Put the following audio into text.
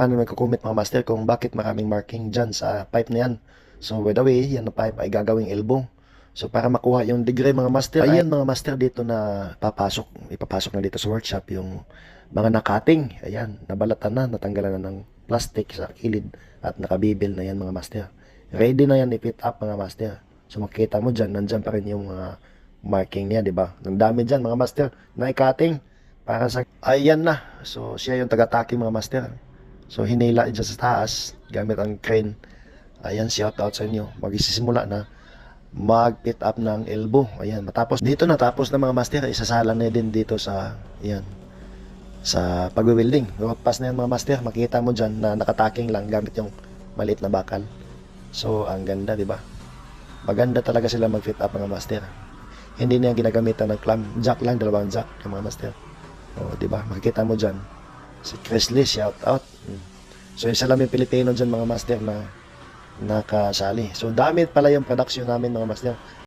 Ano nagko-comment mga master kung bakit maraming marking dyan sa pipe na yan. So by the way, yan na pipe ay gagawing elbow. So para makuha yung degree mga master, ayan mga master dito na ipapasok na dito sa workshop yung mga nakating. Ayan, nabalatan na, natanggalan na ng plastic sa kilid at nakabibil na yan mga master. Ready na yan i-fit up mga master. So makikita mo dyan, nandyan pa rin yung mga marking niya, di ba? Ang dami dyan mga master na ikating para sa, ayan na. So siya yung taga-taking mga master. So hinila dyan sa taas gamit ang crane. Ayan, shout out sa inyo. Magsisimula na mag-pit up ng elbow. Ayan, matapos dito natapos na mga master, isasalang na din dito sa ayan, sa pagwe-welding. Pass na yan mga master, makikita mo dyan na nakataking lang gamit yung maliit na bakal. So ang ganda, di ba? Maganda talaga sila mag-fit up mga master. Hindi na ginagamitan ng clamp, jack lang, dalawang jack yung mga master. O, di ba? Makikita mo dyan. Si Chris Lee, shout out. So, isa lang yung Pilipino dyan mga master na nakasali. So, dami pala yung production namin mga master.